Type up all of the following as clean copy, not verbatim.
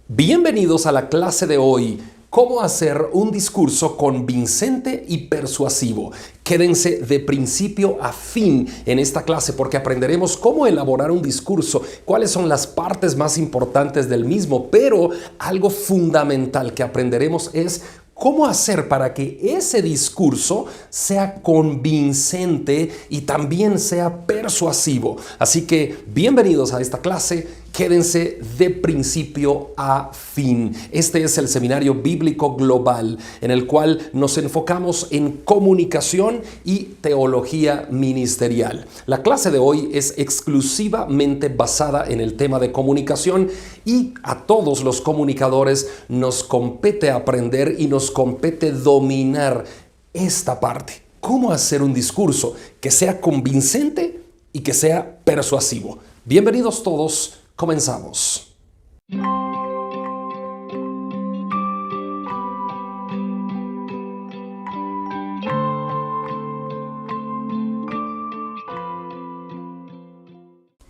Bienvenidos a la clase de hoy, cómo hacer un discurso convincente y persuasivo. Quédense de principio a fin en esta clase porque aprenderemos cómo elaborar un discurso, cuáles son las partes más importantes del mismo, pero algo fundamental que aprenderemos es cómo hacer para que ese discurso sea convincente y también sea persuasivo. Así que bienvenidos a esta clase. Quédense de principio a fin. Este es el Seminario Bíblico Global, en el cual nos enfocamos en comunicación y teología ministerial. La clase de hoy es exclusivamente basada en el tema de comunicación y a todos los comunicadores nos compete aprender y nos compete dominar esta parte. ¿Cómo hacer un discurso que sea convincente y que sea persuasivo? Bienvenidos todos. Comenzamos.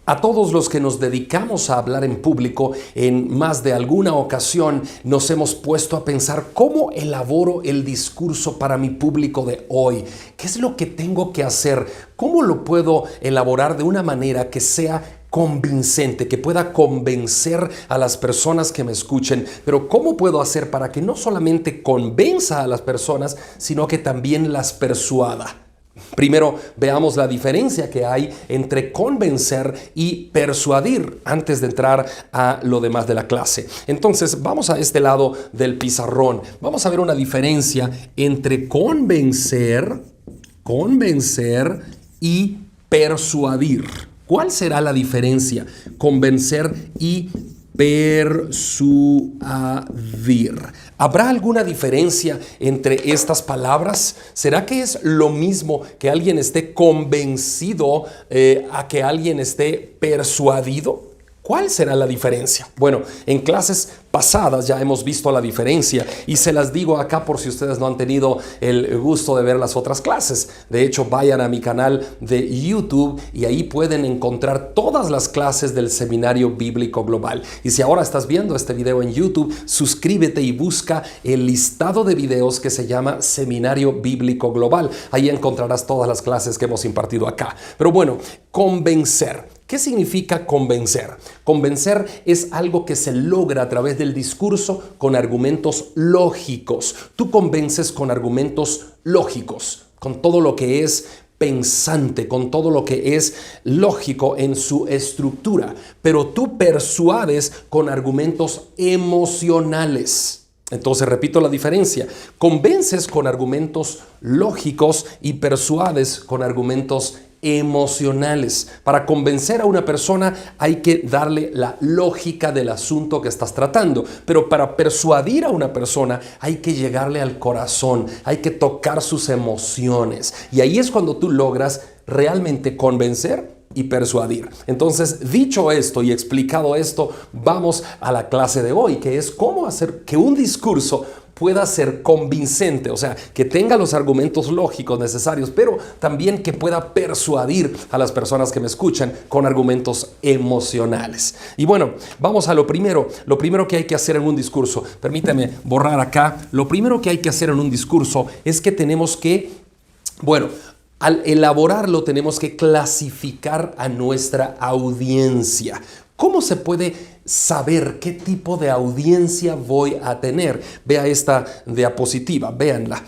A todos los que nos dedicamos a hablar en público, en más de alguna ocasión nos hemos puesto a pensar cómo elaboro el discurso para mi público de hoy. ¿Qué es lo que tengo que hacer? ¿Cómo lo puedo elaborar de una manera que sea convincente, que pueda convencer a las personas que me escuchen? Pero ¿cómo puedo hacer para que no solamente convenza a las personas, sino que también las persuada? Primero, veamos la diferencia que hay entre convencer y persuadir antes de entrar a lo demás de la clase. Entonces, vamos a este lado del pizarrón. Vamos a ver una diferencia entre convencer y persuadir. ¿Cuál será la diferencia? Convencer y persuadir. ¿Habrá alguna diferencia entre estas palabras? ¿Será que es lo mismo que alguien esté convencido a que alguien esté persuadido? ¿Cuál será la diferencia? Bueno, en clases pasadas ya hemos visto la diferencia y se las digo acá por si ustedes no han tenido el gusto de ver las otras clases. De hecho, vayan a mi canal de YouTube y ahí pueden encontrar todas las clases del Seminario Bíblico Global. Y si ahora estás viendo este video en YouTube, suscríbete y busca el listado de videos que se llama Seminario Bíblico Global. Ahí encontrarás todas las clases que hemos impartido acá. Pero bueno, convencer. ¿Qué significa convencer? Convencer es algo que se logra a través del discurso con argumentos lógicos. Tú convences con argumentos lógicos, con todo lo que es pensante, con todo lo que es lógico en su estructura. Pero tú persuades con argumentos emocionales. Entonces, repito la diferencia. Convences con argumentos lógicos y persuades con argumentos emocionales. Para convencer a una persona hay que darle la lógica del asunto que estás tratando, pero para persuadir a una persona hay que llegarle al corazón, hay que tocar sus emociones, y ahí es cuando tú logras realmente convencer y persuadir. Entonces, dicho esto y explicado esto, vamos a la clase de hoy, que es cómo hacer que un discurso pueda ser convincente, o sea, que tenga los argumentos lógicos necesarios, pero también que pueda persuadir a las personas que me escuchan con argumentos emocionales. Y bueno, vamos a lo primero que hay que hacer en un discurso. Permítame borrar acá. Lo primero que hay que hacer en un discurso es que tenemos que, al elaborarlo tenemos que clasificar a nuestra audiencia. ¿Cómo se puede saber qué tipo de audiencia voy a tener? Vea esta diapositiva, véanla.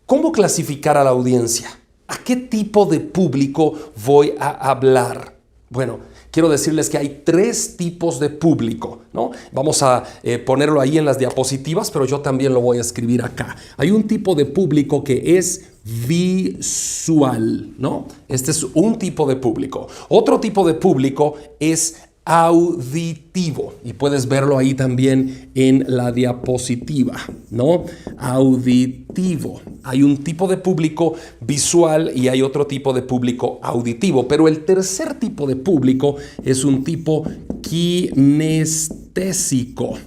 ¿Cómo clasificar a la audiencia? ¿A qué tipo de público voy a hablar? Bueno, quiero decirles que hay 3 tipos de público, ¿no? Vamos a ponerlo ahí en las diapositivas, pero yo también lo voy a escribir acá. Hay un tipo de público que es visual, ¿no? Este es un tipo de público. Otro tipo de público es auditivo, y puedes verlo ahí también en la diapositiva, ¿no? Auditivo. Hay un tipo de público visual y hay otro tipo de público auditivo, pero el tercer tipo de público es un tipo kinestésico.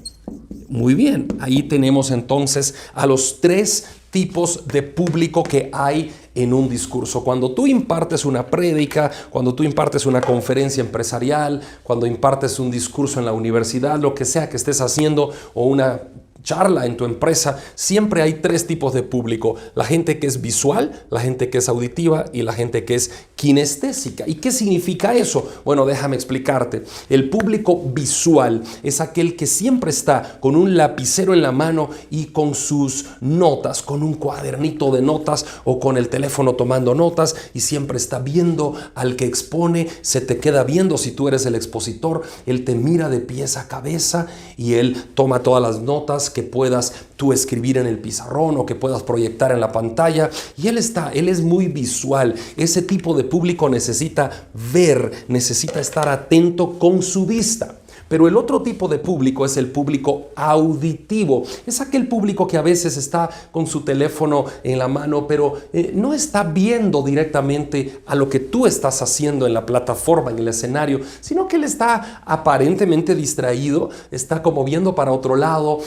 Muy bien, ahí tenemos entonces a los 3 tipos de público que hay en un discurso. Cuando tú impartes una prédica, cuando tú impartes una conferencia empresarial, cuando impartes un discurso en la universidad, lo que sea que estés haciendo, o una charla en tu empresa, siempre hay tres tipos de público: la gente que es visual, la gente que es auditiva y la gente que es kinestésica. ¿Y qué significa eso? Bueno, déjame explicarte. El público visual es aquel que siempre está con un lapicero en la mano y con sus notas, con un cuadernito de notas o con el teléfono tomando notas, y siempre está viendo al que expone, se te queda viendo si tú eres el expositor, él te mira de pies a cabeza y él toma todas las notas que puedas tú escribir en el pizarrón o que puedas proyectar en la pantalla, y él es muy visual. Ese tipo de público necesita ver, necesita estar atento con su vista. Pero el otro tipo de público es el público auditivo. Es aquel público que a veces está con su teléfono en la mano, pero no está viendo directamente a lo que tú estás haciendo en la plataforma, en el escenario, sino que él está aparentemente distraído, está como viendo para otro lado,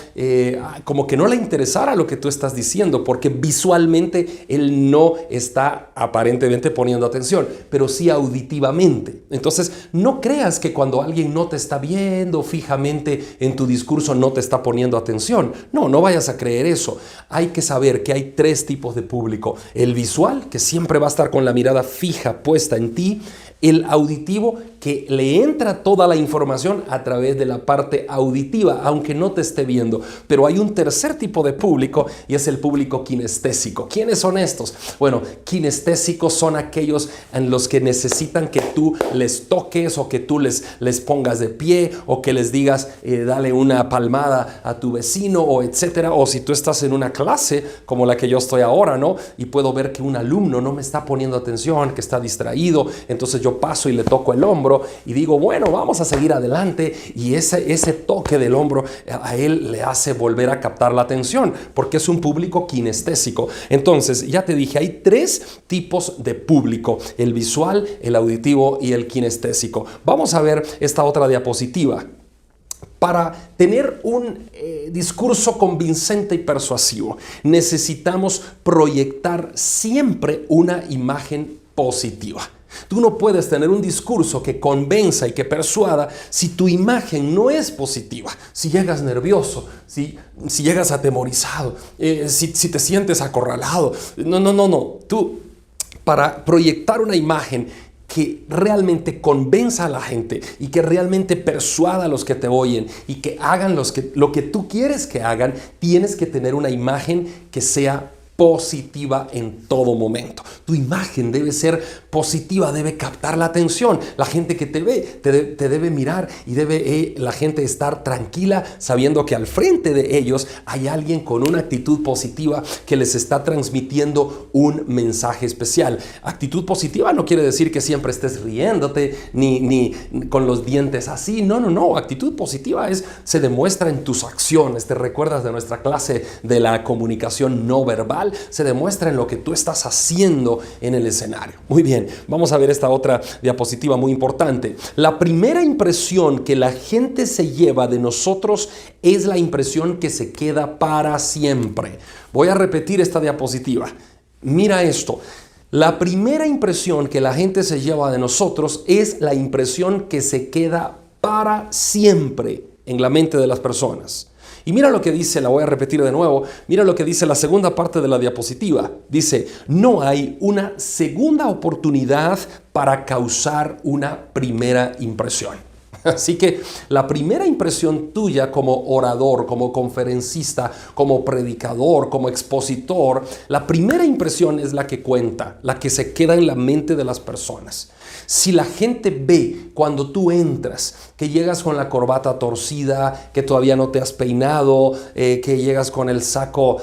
como que no le interesara lo que tú estás diciendo, porque visualmente él no está aparentemente poniendo atención, pero sí auditivamente. Entonces, no creas que cuando alguien no te está viendo fijamente en tu discurso no te está poniendo atención. No vayas a creer eso. Hay que saber que hay tres tipos de público: el visual, que siempre va a estar con la mirada fija puesta en ti; el auditivo, que le entra toda la información a través de la parte auditiva, aunque no te esté viendo. Pero hay un tercer tipo de público, y es el público kinestésico. ¿Quiénes son estos? Bueno, kinestésicos son aquellos en los que necesitan que tú les toques, o que tú les pongas de pie, o que les digas dale una palmada a tu vecino, o etcétera. O si tú estás en una clase como la que yo estoy ahora, ¿no? Y puedo ver que un alumno no me está poniendo atención, que está distraído, entonces yo paso y le toco el hombro y digo, bueno, vamos a seguir adelante, y ese toque del hombro a él le hace volver a captar la atención, porque es un público kinestésico. Entonces, ya te dije, hay tres tipos de público: el visual, el auditivo y el kinestésico. Vamos a ver esta otra diapositiva. Para tener un discurso convincente y persuasivo, necesitamos proyectar siempre una imagen positiva. Tú no puedes tener un discurso que convenza y que persuada si tu imagen no es positiva. Si llegas nervioso, si llegas atemorizado, si te sientes acorralado. No. Tú, para proyectar una imagen que realmente convenza a la gente y que realmente persuada a los que te oyen y que hagan lo que tú quieres que hagan, tienes que tener una imagen que sea positiva en todo momento. Tu imagen debe ser positiva, debe captar la atención. La gente que te ve te debe mirar, y debe la gente estar tranquila sabiendo que al frente de ellos hay alguien con una actitud positiva que les está transmitiendo un mensaje especial. Actitud positiva no quiere decir que siempre estés riéndote ni con los dientes así. No. Actitud positiva se demuestra en tus acciones. ¿Te recuerdas de nuestra clase de la comunicación no verbal? Se demuestra en lo que tú estás haciendo en el escenario. Muy bien, vamos a ver esta otra diapositiva muy importante. La primera impresión que la gente se lleva de nosotros es la impresión que se queda para siempre. Voy a repetir esta diapositiva. Mira esto. La primera impresión que la gente se lleva de nosotros es la impresión que se queda para siempre en la mente de las personas. Y mira lo que dice, la voy a repetir de nuevo, mira lo que dice la segunda parte de la diapositiva. Dice, no hay una segunda oportunidad para causar una primera impresión. Así que la primera impresión tuya como orador, como conferencista, como predicador, como expositor, la primera impresión es la que cuenta, la que se queda en la mente de las personas. Si la gente ve cuando tú entras, que llegas con la corbata torcida, que todavía no te has peinado, que llegas con el saco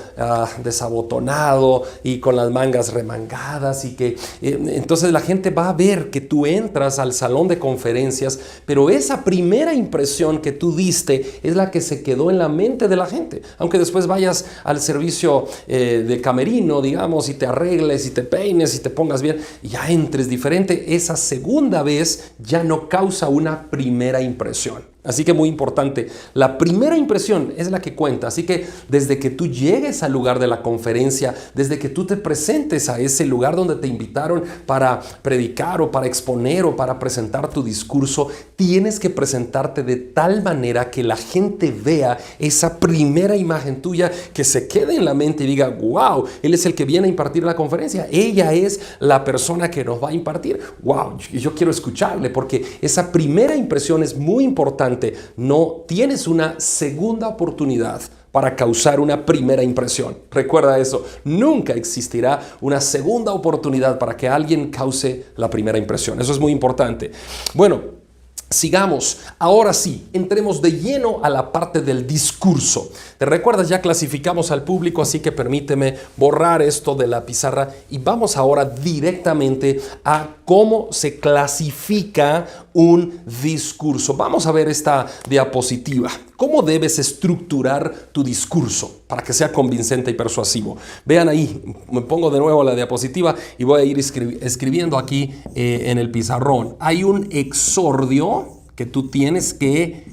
desabotonado y con las mangas remangadas, y que entonces la gente va a ver que tú entras al salón de conferencias, pero esa primera impresión que tú diste es la que se quedó en la mente de la gente. Aunque después vayas al servicio de camerino, digamos, y te arregles y te peines y te pongas bien y ya entres diferente, esa segunda vez ya no causa una primera impresión. Así que muy importante, la primera impresión es la que cuenta. Así que desde que tú llegues al lugar de la conferencia, desde que tú te presentes a ese lugar donde te invitaron para predicar o para exponer o para presentar tu discurso, tienes que presentarte de tal manera que la gente vea esa primera imagen tuya, que se quede en la mente y diga, wow, él es el que viene a impartir la conferencia, ella es la persona que nos va a impartir. Wow, yo quiero escucharle, porque esa primera impresión es muy importante. No tienes una segunda oportunidad para causar una primera impresión. Recuerda eso, nunca existirá una segunda oportunidad para que alguien cause la primera impresión. Eso es muy importante. Bueno, sigamos. Ahora sí, entremos de lleno a la parte del discurso. ¿Te recuerdas? Ya clasificamos al público, así que permíteme borrar esto de la pizarra y vamos ahora directamente a cómo se clasifica un discurso. Vamos a ver esta diapositiva. ¿Cómo debes estructurar tu discurso para que sea convincente y persuasivo? Vean ahí, me pongo de nuevo la diapositiva y voy a ir escribiendo aquí en el pizarrón. Hay un exordio que tú tienes que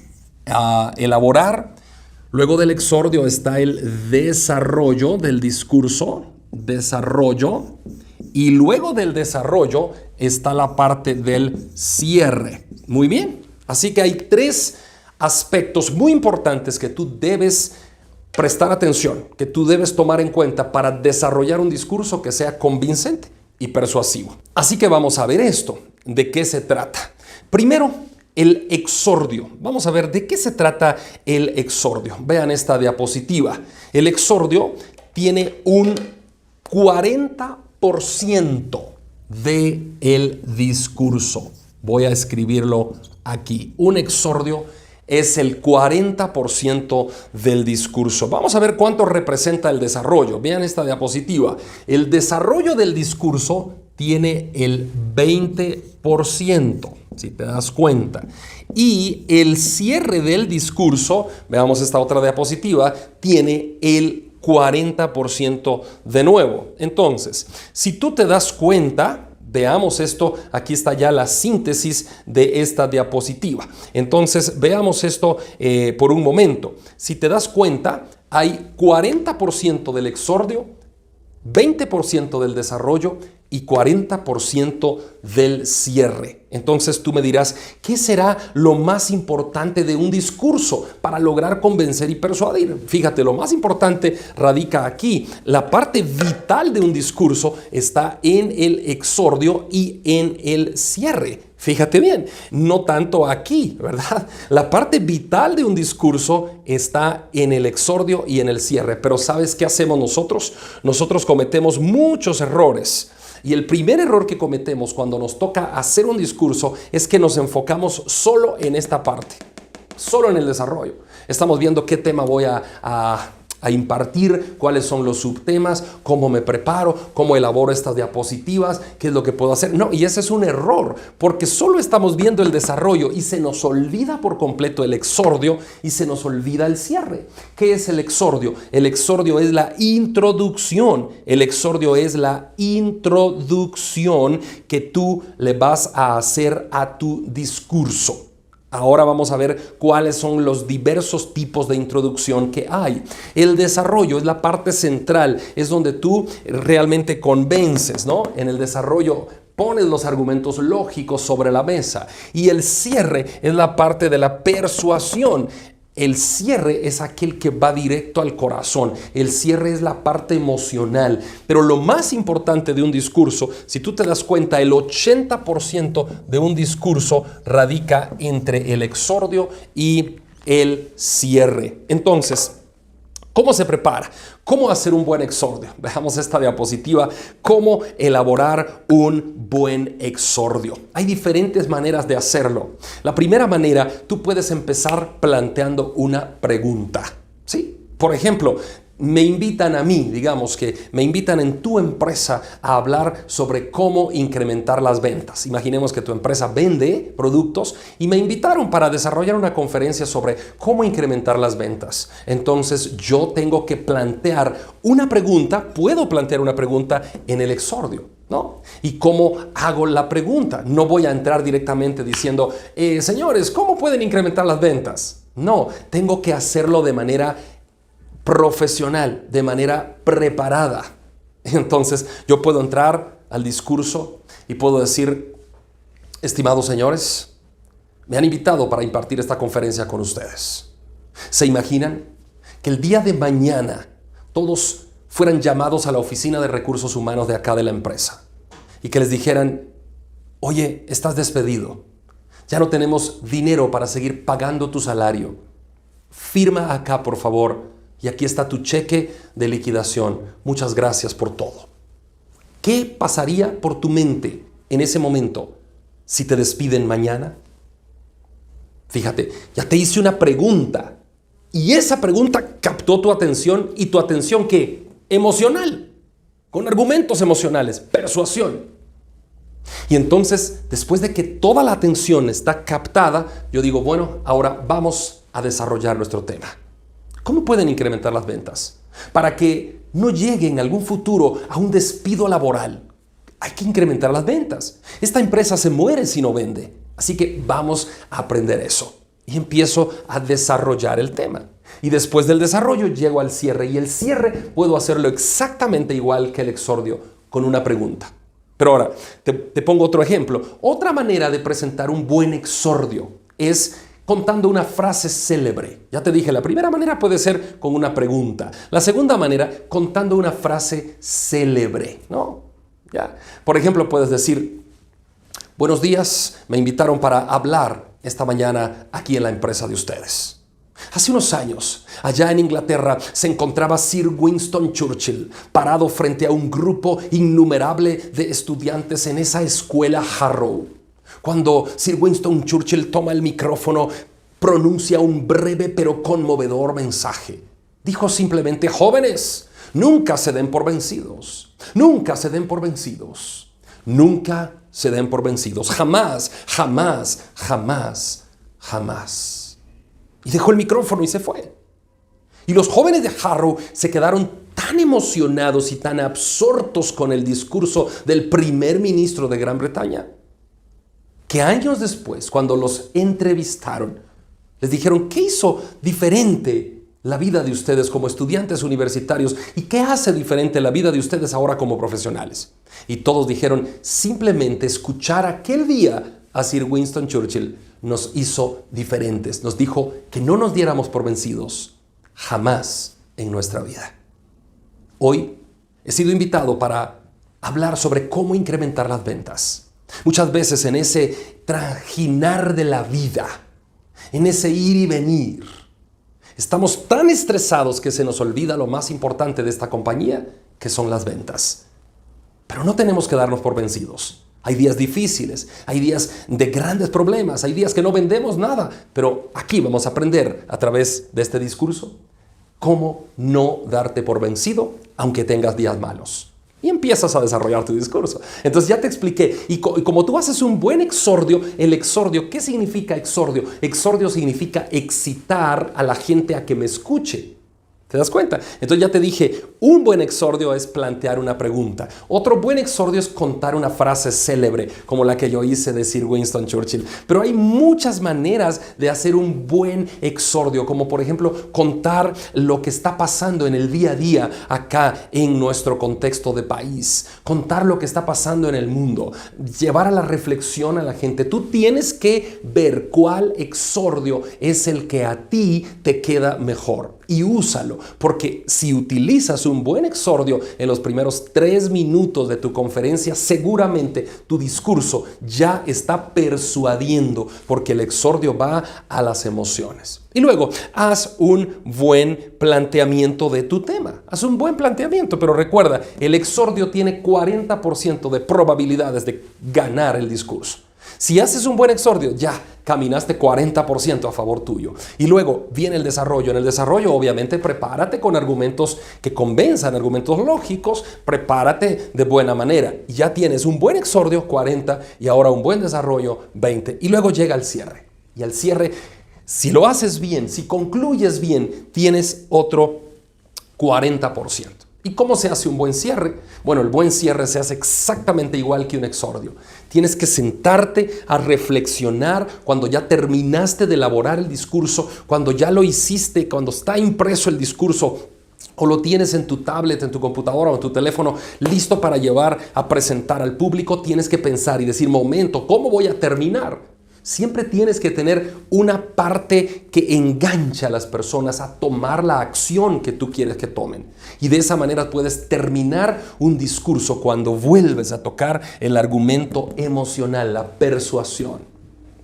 elaborar. Luego del exordio está el desarrollo del discurso, y luego del desarrollo está la parte del cierre. Muy bien, así que hay tres aspectos muy importantes que tú debes prestar atención, que tú debes tomar en cuenta para desarrollar un discurso que sea convincente y persuasivo. Así que vamos a ver esto, ¿de qué se trata? Primero, el exordio. Vamos a ver de qué se trata el exordio. Vean esta diapositiva. El exordio tiene un 40% del discurso. Voy a escribirlo aquí. Un exordio es el 40% del discurso. Vamos a ver cuánto representa el desarrollo. Vean esta diapositiva. El desarrollo del discurso tiene el 20%, si te das cuenta. Y el cierre del discurso, veamos esta otra diapositiva, tiene el 40% de nuevo. Entonces, si tú te das cuenta, veamos esto, aquí está ya la síntesis de esta diapositiva. Entonces, veamos esto por un momento. Si te das cuenta, hay 40% del exordio, 20% del desarrollo y 40% del cierre. Entonces tú me dirás, ¿qué será lo más importante de un discurso para lograr convencer y persuadir? Fíjate, lo más importante radica aquí. La parte vital de un discurso está en el exordio y en el cierre. Fíjate bien, no tanto aquí, ¿verdad? La parte vital de un discurso está en el exordio y en el cierre. Pero ¿sabes qué hacemos nosotros? Nosotros cometemos muchos errores. Y el primer error que cometemos cuando nos toca hacer un discurso es que nos enfocamos solo en esta parte, solo en el desarrollo. Estamos viendo qué tema voy a impartir, cuáles son los subtemas, cómo me preparo, cómo elaboro estas diapositivas, qué es lo que puedo hacer. No, y ese es un error, porque solo estamos viendo el desarrollo y se nos olvida por completo el exordio y se nos olvida el cierre. ¿Qué es el exordio? El exordio es la introducción. El exordio es la introducción que tú le vas a hacer a tu discurso. Ahora vamos a ver cuáles son los diversos tipos de introducción que hay. El desarrollo es la parte central, es donde tú realmente convences, ¿no? En el desarrollo pones los argumentos lógicos sobre la mesa. Y el cierre es la parte de la persuasión. El cierre es aquel que va directo al corazón. El cierre es la parte emocional. Pero lo más importante de un discurso, si tú te das cuenta, el 80% de un discurso radica entre el exordio y el cierre. Entonces, ¿cómo se prepara? ¿Cómo hacer un buen exordio? Veamos esta diapositiva. ¿Cómo elaborar un buen exordio? Hay diferentes maneras de hacerlo. La primera manera, tú puedes empezar planteando una pregunta. ¿Sí? Por ejemplo, me invitan a mí, digamos que me invitan en tu empresa a hablar sobre cómo incrementar las ventas. Imaginemos que tu empresa vende productos y me invitaron para desarrollar una conferencia sobre cómo incrementar las ventas. Entonces yo tengo que plantear una pregunta, puedo plantear una pregunta en el exordio. ¿no? ¿Y cómo hago la pregunta? No voy a entrar directamente diciendo, señores, ¿cómo pueden incrementar las ventas? No, tengo que hacerlo de manera profesional, de manera preparada. Entonces yo puedo entrar al discurso y puedo decir, estimados señores, me han invitado para impartir esta conferencia con ustedes. ¿Se imaginan que el día de mañana todos fueran llamados a la oficina de recursos humanos de acá de la empresa y que les dijeran, oye, estás despedido, ya no tenemos dinero para seguir pagando tu salario, firma acá por favor y aquí está tu cheque de liquidación, muchas gracias por todo? ¿Qué pasaría por tu mente en ese momento si te despiden mañana? Fíjate, ya te hice una pregunta y esa pregunta captó tu atención. ¿Y tu atención qué? Emocional, con argumentos emocionales, persuasión. Y entonces, después de que toda la atención está captada, yo digo, bueno, ahora vamos a desarrollar nuestro tema. ¿Cómo pueden incrementar las ventas? Para que no lleguen en algún futuro a un despido laboral, hay que incrementar las ventas. Esta empresa se muere si no vende. Así que vamos a aprender eso. Y empiezo a desarrollar el tema. Y después del desarrollo llego al cierre. Y el cierre puedo hacerlo exactamente igual que el exordio, con una pregunta. Pero ahora, te pongo otro ejemplo. Otra manera de presentar un buen exordio es contando una frase célebre. Ya te dije, la primera manera puede ser con una pregunta. La segunda manera, contando una frase célebre, ¿no? ¿Ya? Por ejemplo, puedes decir, buenos días, me invitaron para hablar esta mañana aquí en la empresa de ustedes. Hace unos años, allá en Inglaterra, se encontraba Sir Winston Churchill parado frente a un grupo innumerable de estudiantes en esa escuela Harrow. Cuando Sir Winston Churchill toma el micrófono, pronuncia un breve pero conmovedor mensaje. Dijo simplemente, jóvenes, nunca se den por vencidos. Nunca se den por vencidos. Nunca se den por vencidos. Jamás, jamás, jamás, jamás. Y dejó el micrófono y se fue. Y los jóvenes de Harrow se quedaron tan emocionados y tan absortos con el discurso del primer ministro de Gran Bretaña, que años después, cuando los entrevistaron, les dijeron, ¿qué hizo diferente la vida de ustedes como estudiantes universitarios? ¿Y qué hace diferente la vida de ustedes ahora como profesionales? Y todos dijeron, simplemente escuchar aquel día a Sir Winston Churchill nos hizo diferentes. Nos dijo que no nos diéramos por vencidos jamás en nuestra vida. Hoy he sido invitado para hablar sobre cómo incrementar las ventas. Muchas veces en ese trajinar de la vida, en ese ir y venir, estamos tan estresados que se nos olvida lo más importante de esta compañía, que son las ventas. Pero no tenemos que darnos por vencidos. Hay días difíciles, hay días de grandes problemas, hay días que no vendemos nada. Pero aquí vamos a aprender a través de este discurso cómo no darte por vencido aunque tengas días malos. Y empiezas a desarrollar tu discurso. Entonces ya te expliqué. Y como tú haces un buen exordio, el exordio, ¿qué significa exordio? Exordio significa excitar a la gente a que me escuche. ¿Te das cuenta? Entonces ya te dije, un buen exordio es plantear una pregunta. Otro buen exordio es contar una frase célebre, como la que yo hice de Sir Winston Churchill. Pero hay muchas maneras de hacer un buen exordio, como por ejemplo contar lo que está pasando en el día a día acá en nuestro contexto de país. Contar lo que está pasando en el mundo. Llevar a la reflexión a la gente. Tú tienes que ver cuál exordio es el que a ti te queda mejor. Y úsalo, porque si utilizas un buen exordio en los primeros 3 minutos de tu conferencia, seguramente tu discurso ya está persuadiendo, porque el exordio va a las emociones. Y luego, haz un buen planteamiento de tu tema. Haz un buen planteamiento, pero recuerda, el exordio tiene 40% de probabilidades de ganar el discurso. Si haces un buen exordio, ya caminaste 40% a favor tuyo. Y luego viene el desarrollo. En el desarrollo, obviamente, prepárate con argumentos que convenzan, argumentos lógicos. Prepárate de buena manera. Y ya tienes un buen exordio, 40, y ahora un buen desarrollo, 20. Y luego llega el cierre. Y al cierre, si lo haces bien, si concluyes bien, tienes otro 40%. ¿Y cómo se hace un buen cierre? Bueno, el buen cierre se hace exactamente igual que un exordio. Tienes que sentarte a reflexionar cuando ya terminaste de elaborar el discurso, cuando ya lo hiciste, cuando está impreso el discurso, o lo tienes en tu tablet, en tu computadora o en tu teléfono, listo para llevar a presentar al público. Tienes que pensar y decir, momento, ¿cómo voy a terminar? Siempre tienes que tener una parte que engancha a las personas a tomar la acción que tú quieres que tomen. Y de esa manera puedes terminar un discurso cuando vuelves a tocar el argumento emocional, la persuasión,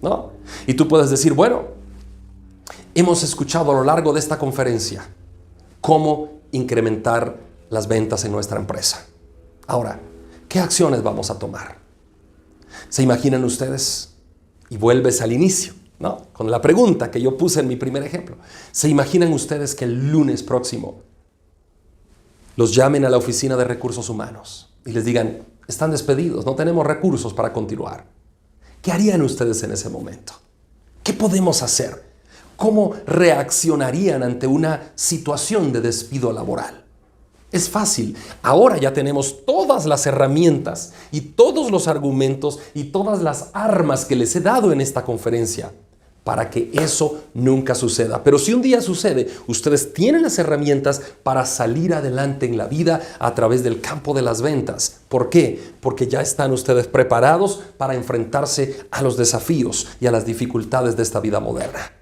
¿no? Y tú puedes decir, bueno, hemos escuchado a lo largo de esta conferencia cómo incrementar las ventas en nuestra empresa. Ahora, ¿qué acciones vamos a tomar? ¿Se imaginan ustedes? Y vuelves al inicio, ¿no? Con la pregunta que yo puse en mi primer ejemplo. ¿Se imaginan ustedes que el lunes próximo los llamen a la oficina de recursos humanos y les digan, están despedidos, no tenemos recursos para continuar? ¿Qué harían ustedes en ese momento? ¿Qué podemos hacer? ¿Cómo reaccionarían ante una situación de despido laboral? Es fácil. Ahora ya tenemos todas las herramientas y todos los argumentos y todas las armas que les he dado en esta conferencia para que eso nunca suceda. Pero si un día sucede, ustedes tienen las herramientas para salir adelante en la vida a través del campo de las ventas. ¿Por qué? Porque ya están ustedes preparados para enfrentarse a los desafíos y a las dificultades de esta vida moderna.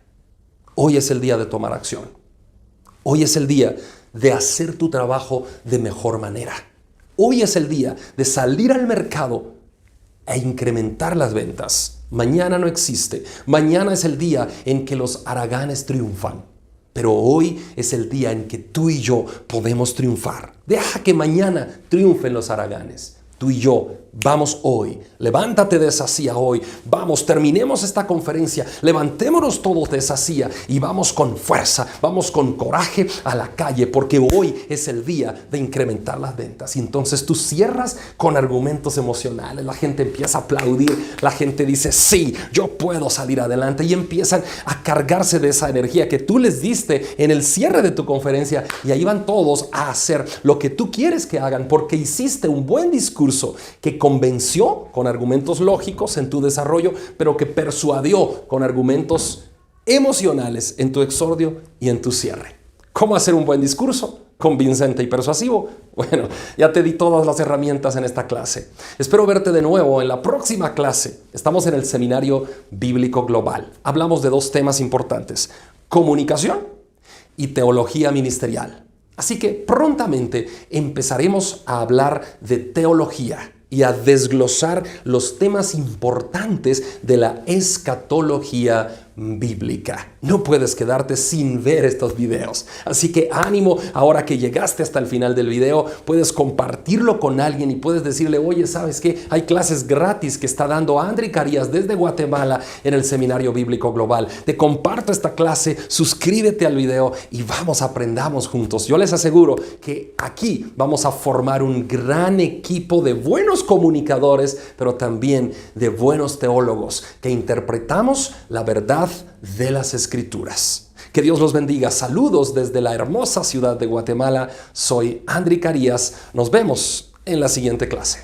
Hoy es el día de tomar acción. Hoy es el día de hacer tu trabajo de mejor manera. Hoy es el día de salir al mercado e incrementar las ventas. Mañana no existe. Mañana es el día en que los haraganes triunfan. Pero hoy es el día en que tú y yo podemos triunfar. Deja que mañana triunfen los haraganes. Tú y yo, vamos hoy, levántate de esa silla hoy, vamos, terminemos esta conferencia, levantémonos todos de esa silla y vamos con fuerza, vamos con coraje a la calle, porque hoy es el día de incrementar las ventas. Y entonces tú cierras con argumentos emocionales, la gente empieza a aplaudir, la gente dice, sí, yo puedo salir adelante, y empiezan a cargarse de esa energía que tú les diste en el cierre de tu conferencia, y ahí van todos a hacer lo que tú quieres que hagan, porque hiciste un buen discurso que convenció con argumentos lógicos en tu desarrollo, pero que persuadió con argumentos emocionales en tu exordio y en tu cierre. ¿Cómo hacer un buen discurso convincente y persuasivo? Bueno, ya te di todas las herramientas en esta clase. Espero verte de nuevo en la próxima clase. Estamos en el Seminario Bíblico Global. Hablamos de dos temas importantes: comunicación y teología ministerial. Así que prontamente empezaremos a hablar de teología y a desglosar los temas importantes de la escatología bíblica. No puedes quedarte sin ver estos videos. Así que ánimo, ahora que llegaste hasta el final del video, puedes compartirlo con alguien y puedes decirle, oye, ¿sabes qué? Hay clases gratis que está dando André Carías desde Guatemala en el Seminario Bíblico Global. Te comparto esta clase, suscríbete al video y vamos, aprendamos juntos. Yo les aseguro que aquí vamos a formar un gran equipo de buenos comunicadores, pero también de buenos teólogos que interpretamos la verdad de las Escrituras. Que Dios los bendiga. Saludos desde la hermosa ciudad de Guatemala. Soy André Carías. Nos vemos en la siguiente clase.